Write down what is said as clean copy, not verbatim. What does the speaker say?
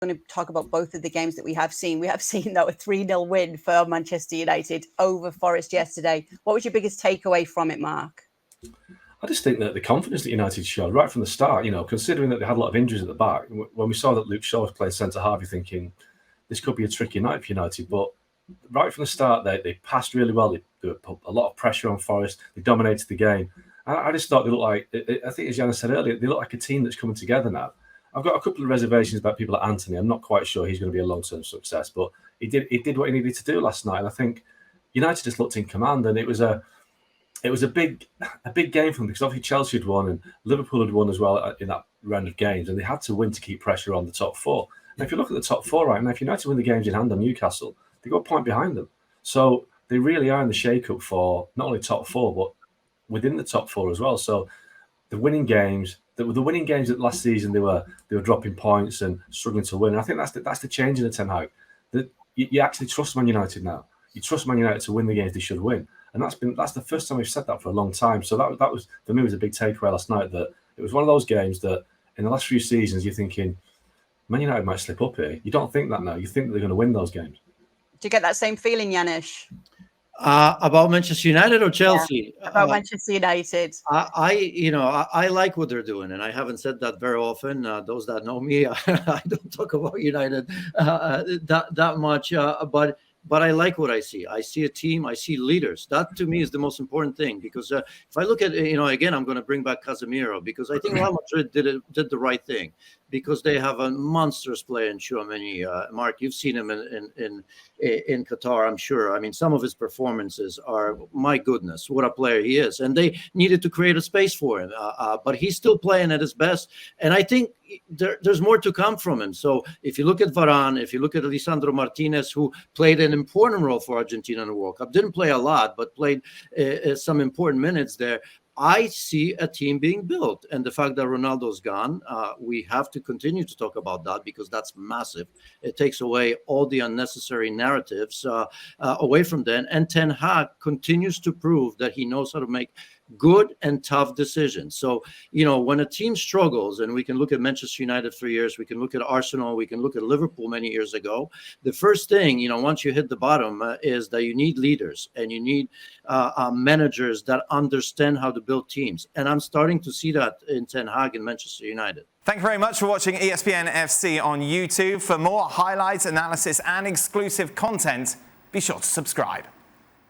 going to talk about both of the games that we have seen. We have seen, though, a 3-0 win for Manchester United over Forest yesterday. What was your biggest takeaway from it, Mark? I just think that the confidence that United showed right from the start, considering that they had a lot of injuries at the back, when we saw that Luke Shaw was playing centre-half, you're thinking this could be a tricky night for United. But right from the start, they passed really well. They put a lot of pressure on Forest. They dominated the game. I just thought they looked like, I think as Janusz said earlier, they look like a team that's coming together now. I've got a couple of reservations about people like Anthony. I'm not quite sure he's going to be a long-term success, but he did what he needed to do last night. And I think United just looked in command, and it was a big game for them because obviously Chelsea had won and Liverpool had won as well in that round of games, and they had to win to keep pressure on the top four. And if you look at the top four right now, if United win the games in hand on Newcastle, they got a point behind them. So they really are in the shake-up for not only top four, but within the top four as well. So the winning games that last season they were dropping points and struggling to win. And I think that's the change in the Ten Hag. That you actually trust Man United now. You trust Man United to win the games they should win, and that's the first time we've said that for a long time. So that was for me was a big takeaway last night. That it was one of those games that in the last few seasons you're thinking Man United might slip up here. You don't think that now. You think that they're going to win those games. Do you get that same feeling, Janusz? About Manchester United or Chelsea? Yeah, about Manchester United. I like what they're doing, and I haven't said that very often. Those that know me, I don't talk about United that much, but I like what I see. I see a team. I see leaders. That to me is the most important thing, because if I look at, again, I'm going to bring back Casemiro, because I think Real Madrid did the right thing, because they have a monstrous player in Tchouaméni. Mark, you've seen him in Qatar, I'm sure. I mean, some of his performances are, my goodness, what a player he is. And they needed to create a space for him, but he's still playing at his best. And I think there's more to come from him. So if you look at Varane, if you look at Lisandro Martinez, who played an important role for Argentina in the World Cup, didn't play a lot, but played some important minutes there. I see a team being built, and the fact that Ronaldo's gone, we have to continue to talk about that, because that's massive. It takes away all the unnecessary narratives away from them. And Ten Hag continues to prove that he knows how to make good and tough decisions. So, when a team struggles, and we can look at Manchester United for years, we can look at Arsenal, we can look at Liverpool many years ago, the first thing, once you hit the bottom, is that you need leaders, and you need managers that understand how to build teams. And I'm starting to see that in Ten Hag and Manchester United. Thank you very much for watching ESPN FC on YouTube. For more highlights, analysis, and exclusive content, be sure to subscribe.